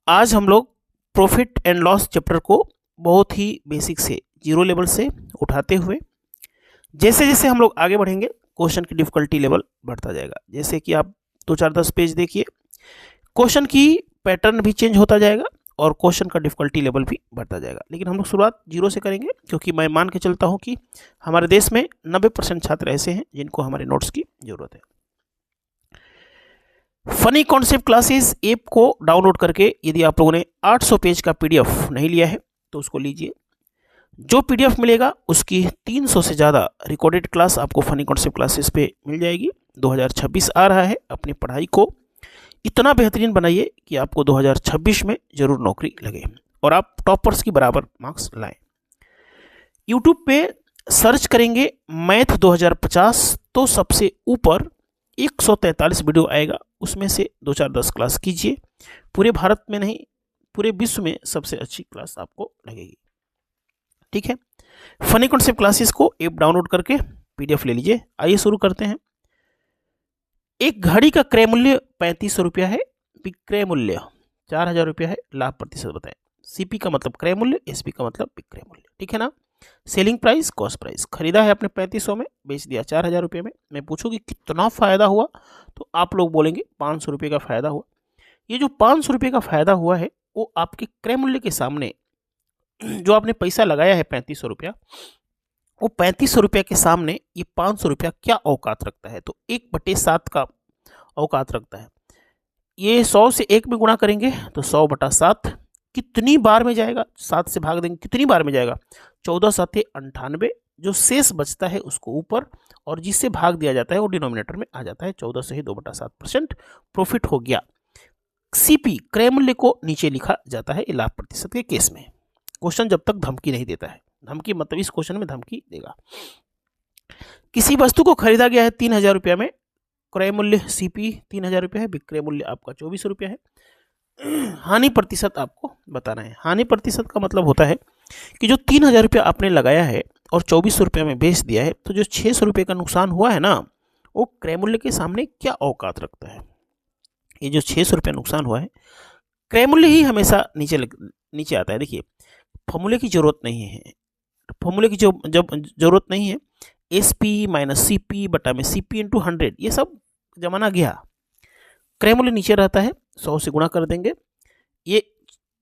आज हम लोग प्रॉफिट एंड लॉस चैप्टर को बहुत ही बेसिक से जीरो लेवल से उठाते हुए जैसे जैसे हम लोग आगे बढ़ेंगे क्वेश्चन की डिफिकल्टी लेवल बढ़ता जाएगा। जैसे कि आप 2 4 10 पेज देखिए, क्वेश्चन की पैटर्न भी चेंज होता जाएगा और क्वेश्चन का डिफिकल्टी लेवल भी बढ़ता जाएगा। लेकिन हम लोग शुरुआत जीरो से करेंगे क्योंकि मैं मान के चलता हूं कि हमारे देश में 90% छात्र ऐसे हैं जिनको हमारे नोट्स की जरूरत है। फनी कॉन्सेप्ट क्लासेस ऐप को डाउनलोड करके यदि आप लोगों ने 800 पेज का पीडीएफ नहीं लिया है तो उसको लीजिए। जो पीडीएफ मिलेगा उसकी 300 से ज़्यादा रिकॉर्डेड क्लास आपको फनी कॉन्सेप्ट क्लासेस पे मिल जाएगी। 2026 आ रहा है, अपनी पढ़ाई को इतना बेहतरीन बनाइए कि आपको 2026 में जरूर नौकरी लगे और आप टॉपर्स की बराबर मार्क्स लाएं। यूट्यूब पे सर्च करेंगे मैथ 2050 तो सबसे ऊपर 143 वीडियो आएगा, उसमें से 2 4 10 क्लास कीजिए। पूरे भारत में नहीं, पूरे विश्व में सबसे अच्छी क्लास आपको लगेगी। ठीक है, फनी कॉन्सेप्ट क्लासेस को ऐप डाउनलोड करके पीडीएफ ले लीजिए। आइए शुरू करते हैं। एक घड़ी का क्रय मूल्य 3500 रुपया है, विक्रय मूल्य 4000 रुपया है, लाभ प्रतिशत बताएं। सीपी का मतलब क्रय मूल्य, एसपी का मतलब विक्रय मूल्य। ठीक है ना। Selling price, cost price. खरीदा है आपने 3500 में, बेच दिया 4000 रुपये में। मैं पूछूंगी कितना फायदा हुआ तो आप लोग बोलेंगे 500 रुपये का फायदा हुआ। ये जो 500 रुपये का फायदा हुआ है वो आपके क्रय मूल्य के सामने, जो आपने पैसा लगाया है 3500 रुपया, वो 3500 रुपया के सामने ये 500 रुपया क्या औकात रखता है? तो 1/7 का औकात रखता है। ये 100 से 1 में गुणा करेंगे तो 100/7 कितनी बार में जाएगा? 7 से भाग देंगे कितनी बार में जाएगा? 14 7 98। जो शेष बचता है उसको ऊपर और जिससे भाग दिया जाता है वो डिनोमिनेटर में आ जाता है। 14 से ही 2/7% प्रॉफिट हो गया। सीपी क्रय मूल्य को नीचे लिखा जाता है लाभ प्रतिशत के केस में। क्वेश्चन जब तक धमकी नहीं देता है, धमकी मतलब इस क्वेश्चन में धमकी देगा। किसी वस्तु को खरीदा गया है 3000 रुपया में, क्रय मूल्य सीपी 3000 रुपया है, विक्रय मूल्य आपका 2400 रुपया है। हानि प्रतिशत आपको बताना है। हानि प्रतिशत का मतलब होता है कि जो 3000 रुपया आपने लगाया है और 2400 रुपया में बेच दिया है, तो जो 600 रुपये का नुकसान हुआ है ना, वो क्रय मूल्य के सामने क्या औकात रखता है। ये जो 600 रुपया नुकसान हुआ है, क्रय मूल्य ही हमेशा नीचे आता है। देखिए, फॉर्मूले की जरूरत नहीं है, फॉर्मूले की जब जरूरत नहीं है। एसपी माइनस सीपी बटा में सीपी इंटू 100, ये सब जमाना गया। क्रय मूल्य नीचे रहता है, 100 से गुणा कर देंगे। ये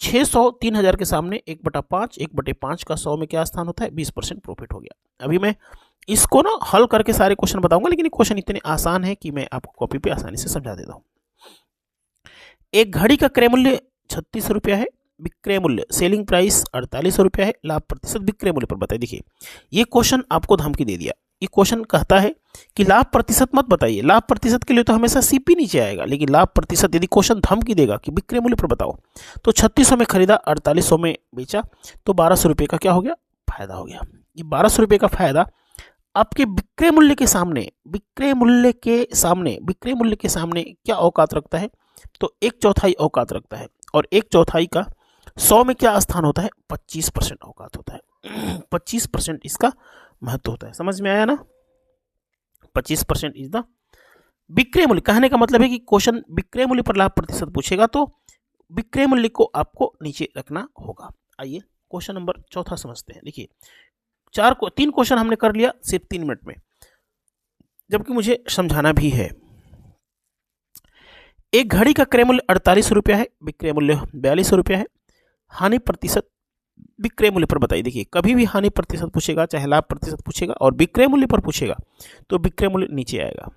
600 3000 के सामने 1/5, 1/5 का 100 में क्या स्थान होता है? 20% प्रॉफिट हो गया। अभी मैं इसको ना हल करके सारे क्वेश्चन बताऊंगा, लेकिन ये क्वेश्चन इतने आसान है कि मैं आपको कॉपी पे आसानी से समझा देता हूँ। एक घड़ी का क्रय मूल्य 3600 रुपया है, विक्रय मूल्य सेलिंग प्राइस 4800 रुपया है, लाभ प्रतिशत विक्रय मूल्य पर बताइए। देखिए, ये क्वेश्चन आपको धमकी दे दिया। ये क्वेश्चन कहता है कि लाभ प्रतिशत मत बताइए। लाभ प्रतिशत के लिए तो हमेशा सीपी नीचे आएगा, लेकिन लाभ प्रतिशत यदि क्वेश्चन धमकी देगा कि विक्रय मूल्य पर बताओ, तो 3600 में खरीदा, 4800 में बेचा, तो 1200 रुपये का क्या हो गया? फायदा हो गया। ये 1200 रुपये का फायदा आपके विक्रय मूल्य के सामने, विक्रय मूल्य के सामने क्या औकात रखता है? तो 1/4 औकात रखता है। और 1/4 का 100 में क्या स्थान होता है? 25% औकात होता है। 25% इसका महत्व होता है। समझ में आया ना? 25% इज द विक्रय मूल्य। कहने का मतलब है कि क्वेश्चन विक्रय मूल्य पर लाभ प्रतिशत पूछेगा तो विक्रय मूल्य को आपको नीचे रखना होगा। आइए क्वेश्चन नंबर 4 समझते हैं। देखिए, 3 क्वेश्चन हमने कर लिया सिर्फ 3 मिनट में, जबकि मुझे समझाना भी है। एक घड़ी का क्रय मूल्य 4800 रुपया है, विक्रय मूल्य 4200 रुपया है। हानि प्रतिशत विक्रय मूल्य पर बताइए। देखिए, कभी भी हानि प्रतिशत पूछेगा, चाहे लाभ प्रतिशत पूछेगा और विक्रय मूल्य पर पूछेगा तो विक्रय मूल्य नीचे आएगा।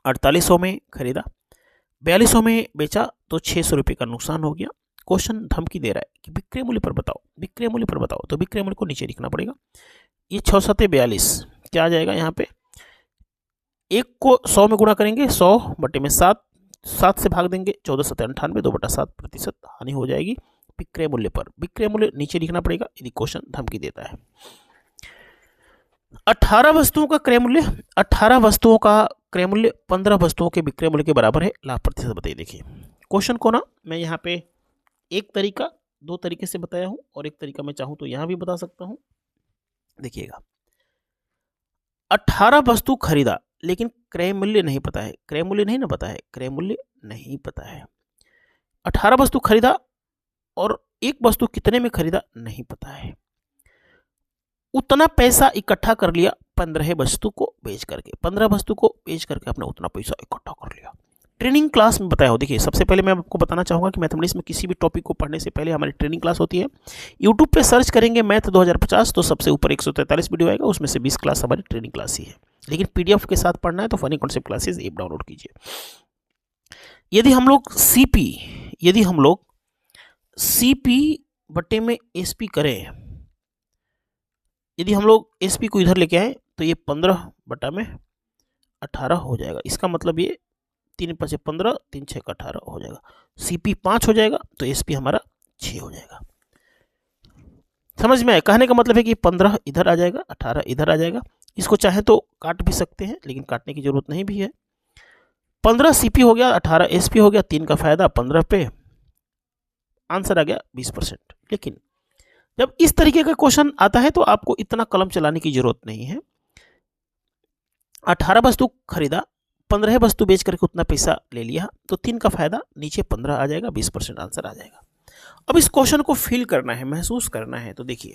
4800 में खरीदा, 4200 में बेचा, तो 600 रुपये का नुकसान हो गया। क्वेश्चन धमकी दे रहा है कि विक्रय मूल्य पर बताओ, विक्रय मूल्य पर बताओ, तो विक्रय मूल्य को नीचे लिखना पड़ेगा। ये 6 7 42 क्या आ जाएगा? यहाँ पे 1 को 100 में गुणा करेंगे, 100/7, 7 से भाग देंगे, 14 7 98, 2/7% हानि हो जाएगी विक्रय मूल्य पर। विक्रय मूल्य नीचे लिखना पड़ेगा यदि क्वेश्चन धमकी देता है। 18 वस्तुओं का क्रय मूल्य, 18 वस्तुओं का क्रय मूल्य 15 वस्तुओं के विक्रय मूल्य के बराबर है, लाभ प्रतिशत बताइए। देखिए, क्वेश्चन को ना मैं यहाँ पे एक तरीका, 2 तरीके से बताया हूं और एक तरीका मैं चाहूं तो यहां भी बता सकता हूं। देखिएगा, 18 वस्तु खरीदा लेकिन क्रय मूल्य नहीं पता है। क्रय मूल्य नहीं ना पता है, क्रय मूल्य नहीं पता है। 18 वस्तु खरीदा और एक वस्तु कितने में खरीदा नहीं पता है, उतना पैसा इकट्ठा कर लिया 15 वस्तु को बेच करके। 15 वस्तु को बेच करके आपने उतना पैसा इकट्ठा कर लिया। ट्रेनिंग क्लास में बताया हो। देखिए, सबसे पहले मैं आपको बताना चाहूँगा कि मैथमेटिक्स में किसी भी टॉपिक को पढ़ने से पहले हमारी ट्रेनिंग क्लास होती है। यूट्यूब पे सर्च करेंगे मैथ 2050 तो सबसे ऊपर 143 वीडियो आएगा, उसमें से 20 क्लास हमारी ट्रेनिंग क्लास ही है। लेकिन पीडीएफ के साथ पढ़ना है तो funny concept classes app download कीजिए। यदि हम लोग सीपी बटे में एसपी करें, यदि हम लोग एसपी को इधर लेके आए तो ये 15 बटा में 18 हो जाएगा। इसका मतलब ये 3 5 15, 3 6 18 हो जाएगा। सीपी 5 हो जाएगा तो एसपी हमारा 6 हो जाएगा। समझ में आया? कहने का मतलब है कि 15 इधर आ जाएगा, 18 इधर आ जाएगा। इसको चाहे तो काट भी सकते हैं, लेकिन काटने की जरूरत नहीं भी है। 15 सीपी हो गया, 18 एसपी हो गया, 3 का फायदा 15 पे, आंसर आ गया 20%। लेकिन जब इस तरीके का क्वेश्चन आता है तो आपको इतना कलम चलाने की जरूरत नहीं है। 18 वस्तु खरीदा, 15 वस्तु बेच करके उतना पैसा ले लिया, तो 3 का फायदा, नीचे 15 आ जाएगा, 20% आंसर आ जाएगा। अब इस क्वेश्चन को फील करना है, महसूस करना है। तो देखिए,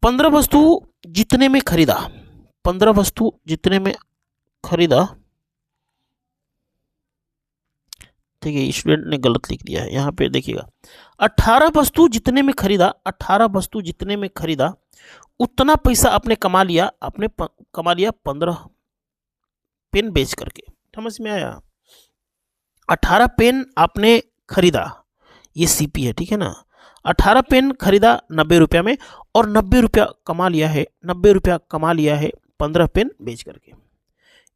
15 वस्तु जितने में खरीदा, 15 वस्तु जितने में खरीदा, ठीक है, स्टूडेंट ने गलत लिख दिया है यहाँ पे, देखिएगा 18 वस्तु जितने में खरीदा, 18 वस्तु जितने में खरीदा उतना पैसा आपने कमा लिया, 15 पेन बेच करके। समझ में आया? 18 पेन आपने खरीदा, ये सीपी है, ठीक है ना। 18 पेन खरीदा 90 रुपया में और 90 रुपया कमा लिया है, 90 रुपया कमा लिया है 15 पेन बेच करके।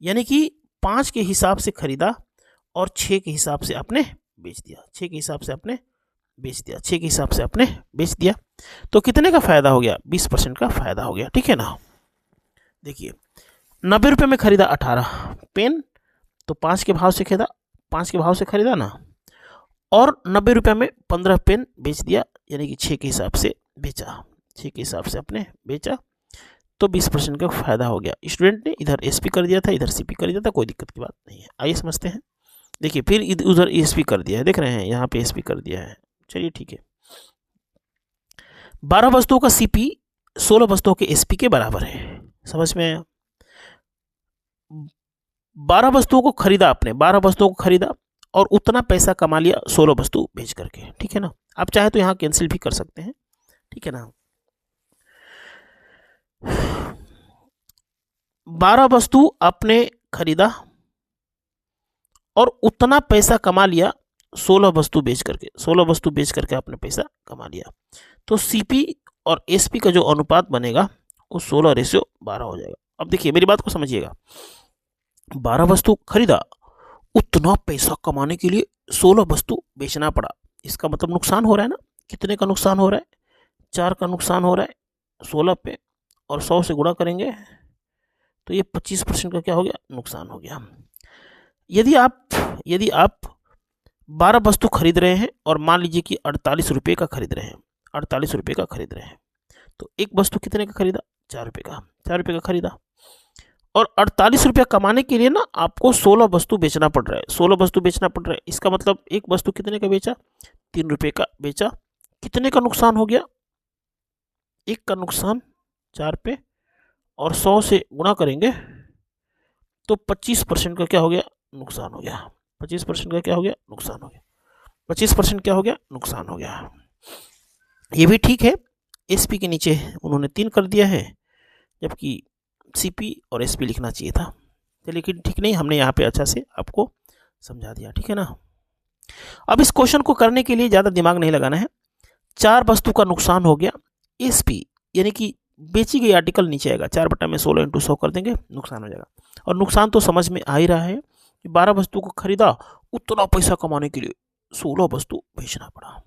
यानी कि 5 के हिसाब से खरीदा और 6 के हिसाब से आपने बेच दिया, 6 के हिसाब से आपने बेच दिया, 6 के हिसाब से आपने बेच दिया। तो कितने का फायदा हो गया? 20% का फायदा हो गया, ठीक है ना। देखिए, 90 रुपये में खरीदा 18 पेन, तो 5 के भाव से खरीदा, 5 के भाव से खरीदा ना, और 90 रुपये में 15 पेन बेच दिया, यानी कि 6 के हिसाब से बेचा, 6 के हिसाब से आपने बेचा, तो 20% का फायदा हो गया। स्टूडेंट ने इधर एसपी कर दिया था, इधर सीपी कर दिया था, कोई दिक्कत की बात नहीं है। आइए समझते हैं। देखिए, फिर उधर एसपी कर दिया है, देख रहे हैं यहाँ पे एसपी कर दिया है, चलिए ठीक है। 12 वस्तुओं का सीपी 16 वस्तुओं के एसपी के बराबर है। समझ में आया? 12 वस्तुओं को खरीदा आपने, 12 वस्तुओं को खरीदा और उतना पैसा कमा लिया 16 वस्तु बेच करके, ठीक है ना। आप चाहे तो यहाँ कैंसिल भी कर सकते हैं, ठीक है ना। 12 वस्तु आपने खरीदा और उतना पैसा कमा लिया 16 वस्तु बेच करके, 16 वस्तु बेच करके आपने पैसा कमा लिया। तो सीपी और एसपी का जो अनुपात बनेगा वो 16:12 हो जाएगा। अब देखिए, मेरी बात को समझिएगा। 12 वस्तु खरीदा, उतना पैसा कमाने के लिए 16 वस्तु बेचना पड़ा, इसका मतलब नुकसान हो रहा है ना। कितने का नुकसान हो रहा है? 4 का नुकसान हो रहा है 16 पे, और 100 से गुणा करेंगे तो ये 25% का क्या हो गया? नुकसान हो गया। यदि आप 12 वस्तु खरीद रहे हैं और मान लीजिए कि 48 रुपये का खरीद रहे हैं, 48 रुपये का खरीद रहे हैं, तो एक वस्तु कितने का खरीदा? 4 रुपये का, 4 रुपये का खरीदा, और 48 रुपया कमाने के लिए ना आपको 16 वस्तु बेचना पड़ रहा है, 16 वस्तु बेचना पड़ रहा है। इसका मतलब एक वस्तु कितने का बेचा? 3 रुपये का बेचा। कितने का नुकसान हो गया? एक का नुकसान 4 पे, और 100 से गुणा करेंगे तो 25% का क्या हो गया? नुकसान हो गया। 25% का क्या हो गया? नुकसान हो गया। 25% क्या हो गया? नुकसान हो गया। ये भी ठीक है, एसपी के नीचे उन्होंने 3 कर दिया है, जबकि सीपी और एसपी लिखना चाहिए था, लेकिन ठीक नहीं, हमने यहाँ पे अच्छा से आपको समझा दिया, ठीक है ना। अब इस क्वेश्चन को करने के लिए ज़्यादा दिमाग नहीं लगाना है। 4 वस्तु का नुकसान हो गया, एसपी यानी कि बेची गई आर्टिकल नीचे आएगा, 4 बटा में 16 × 100 कर देंगे, नुकसान हो जाएगा। और नुकसान तो समझ में आ ही रहा है कि 12 वस्तु को खरीदा, उतना पैसा कमाने के लिए 16 वस्तु बेचना पड़ा।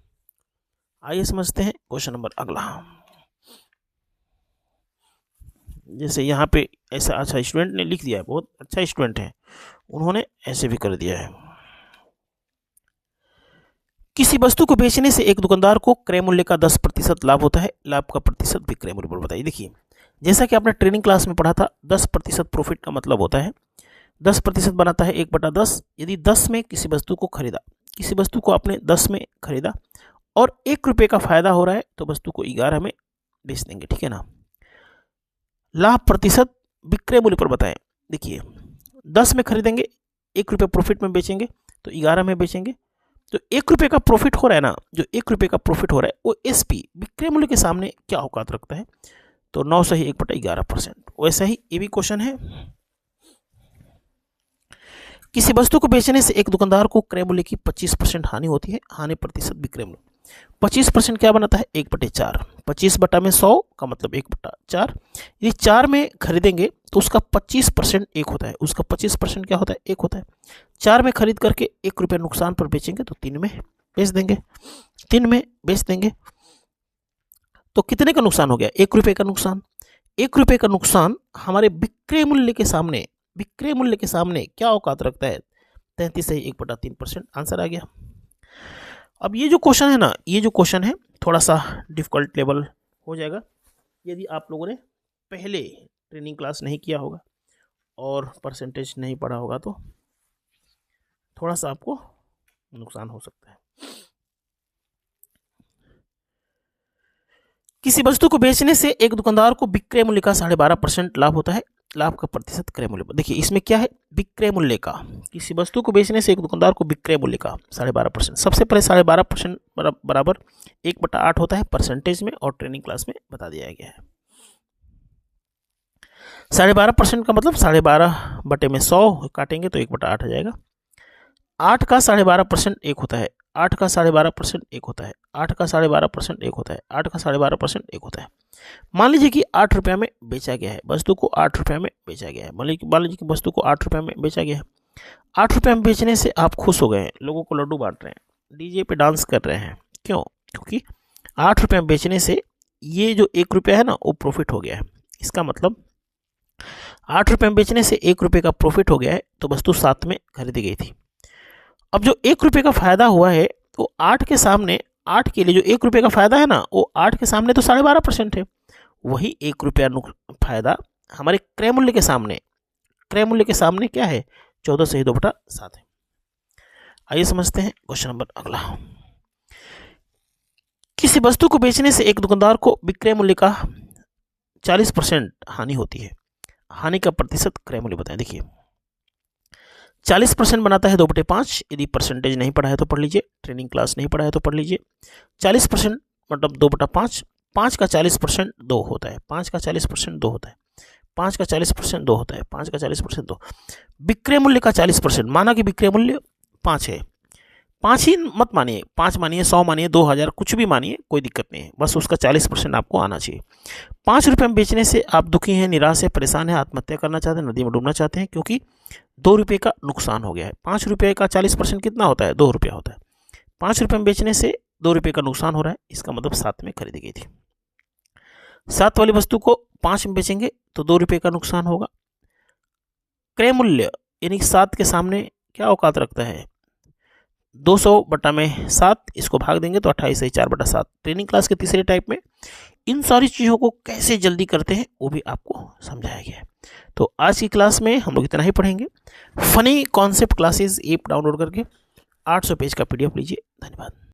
आइए समझते हैं क्वेश्चन नंबर अगला। जैसे यहाँ पे ऐसा अच्छा स्टूडेंट ने लिख दिया है, बहुत अच्छा स्टूडेंट है, उन्होंने ऐसे भी कर दिया है। किसी वस्तु को बेचने से एक दुकानदार को क्रय मूल्य का 10% लाभ होता है, लाभ का प्रतिशत भी क्रय मूल्य पर बताइए। देखिए, जैसा कि आपने ट्रेनिंग क्लास में पढ़ा था, 10% प्रॉफिट का मतलब होता है 10% बनाता है 1/10। यदि 10 में किसी वस्तु को खरीदा, किसी वस्तु को आपने 10 में खरीदा और 1 रुपये का फायदा हो रहा है तो वस्तु को 11 में बेच देंगे, ठीक है ना। लाभ प्रतिशत विक्रय मूल्य पर बताएं। देखिए 10 में खरीदेंगे, 1 रुपये प्रॉफिट में बेचेंगे तो 11 में बेचेंगे। तो 1 रुपये का प्रॉफिट हो रहा है ना, जो 1 रुपये का प्रॉफिट हो रहा है वो एसपी विक्रय मूल्य के सामने क्या औकात रखता है, तो 9 से ही 1/11%। वैसा ही ये भी क्वेश्चन है, किसी वस्तु को बेचने से एक दुकानदार को क्रय मूल्य की 25% हानि होती है। हानि प्रतिशत विक्रय मूल्य 25% क्या बनाता है, 1/4। 25 बटा में 100 का मतलब 1/4। यदि 4 में खरीदेंगे तो उसका 25% 1 होता है, उसका 25% क्या होता है, 1 होता है। 4 में खरीद करके 1 रुपये नुकसान पर बेचेंगे तो 3 में बेच देंगे, 3 में बेच देंगे। तो कितने का नुकसान हो गया, 1 रुपये का नुकसान। 1 रुपये का नुकसान हमारे विक्रय मूल्य के सामने, विक्रय मूल्य के सामने क्या औकात रखता है, 33 से 1/3%। आंसर आ गया। अब ये जो क्वेश्चन है ना, ये जो क्वेश्चन है थोड़ा सा डिफिकल्ट लेवल हो जाएगा यदि आप लोगों ने पहले ट्रेनिंग क्लास नहीं किया होगा और परसेंटेज नहीं पढ़ा होगा, तो थोड़ा सा आपको नुकसान हो सकता है। किसी वस्तु को बेचने से एक दुकानदार को विक्रय मूल्य का 12.5% लाभ होता है। लाभ का प्रतिशत क्रय मूल्य पर। देखिए इसमें क्या है, विक्रय मूल्य का, किसी वस्तु को बेचने से एक दुकानदार को विक्रय मूल्य का 12.5%। सबसे पहले 12.5% बराबर 1/8 होता है परसेंटेज में, और ट्रेनिंग क्लास में बता दिया गया है। 12.5% का मतलब 12.5 बटे में 100 काटेंगे तो 1/8 आ जाएगा। 8 का 12.5% 1 होता है, 8 का 12.5% 1 होता है, 8 का 12.5% 1 होता है, 8 का 12.5% 1 होता है। मान लीजिए कि 8 रुपये में बेचा गया है, वस्तु को 8 रुपये में बेचा गया है। मान लीजिए कि वस्तु को 8 रुपये में बेचा गया है। 8 रुपये में बेचने से आप खुश हो गए हैं, लोगों को लड्डू बांट रहे हैं, डीजे पे डांस कर रहे हैं। क्यों? क्योंकि 8 रुपये में बेचने से ये जो 1 रुपया है ना वो प्रॉफिट हो गया है। इसका मतलब 8 रुपये में बेचने से 1 रुपये का प्रॉफिट हो गया है, तो वस्तु 7 में खरीदी गई थी। अब जो 1 रुपये का फायदा हुआ है तो 8 के सामने, 8 के लिए जो 1 रुपये का फायदा है ना वो 8 के सामने तो 12.5% है। वही 1 रुपया फायदा हमारे क्रय मूल्य के सामने, क्रय मूल्य के सामने क्या है, 14 से ही 2/7 है। आइए समझते हैं क्वेश्चन नंबर अगला। किसी वस्तु को बेचने से एक दुकानदार को विक्रय मूल्य का 40% हानि होती है। हानि का प्रतिशत क्रय मूल्य बताएं। देखिए 40% बनाता है 2/5। यदि परसेंटेज नहीं पढ़ा है तो पढ़ लीजिए, ट्रेनिंग क्लास नहीं पढ़ा है तो पढ़ लीजिए। 40% मतलब 2/5। 5 का 40% 2 होता है, 5 का 40% 2 होता है, 5 का 40% 2 होता है, 5 का 40% 2। विक्रय मूल्य का 40%, माना कि विक्रय मूल्य 5 है, 5 ही मत मानिए, 5 मानिए, 100 मानिए, 2000, कुछ भी मानिए, कोई दिक्कत नहीं है, बस उसका 40% आपको आना चाहिए। 5 रुपये में बेचने से आप दुखी हैं, निराश है, परेशान है, आत्महत्या करना चाहते हैं, नदी में डूबना चाहते हैं, क्योंकि 2 रुपये का नुकसान हो गया है। 5 रुपये का 40% कितना होता है, 2 रुपया होता है। 5 रुपये में बेचने से 2 रुपये का नुकसान हो रहा है, इसका मतलब 7 में खरीदी गई थी। 7 वाली वस्तु को 5 में बेचेंगे तो 2 रुपये का नुकसान होगा। क्रय मूल्य यानी 7 के सामने क्या औकात रखता है, 200/7, इसको भाग देंगे तो 28 से 4/7। ट्रेनिंग क्लास के तीसरे टाइप में इन सारी चीज़ों को कैसे जल्दी करते हैं वो भी आपको समझाया गया है। तो आज की क्लास में हम लोग इतना ही पढ़ेंगे। Funny concept classes app download करके 800 पेज का PDF लीजिए। धन्यवाद।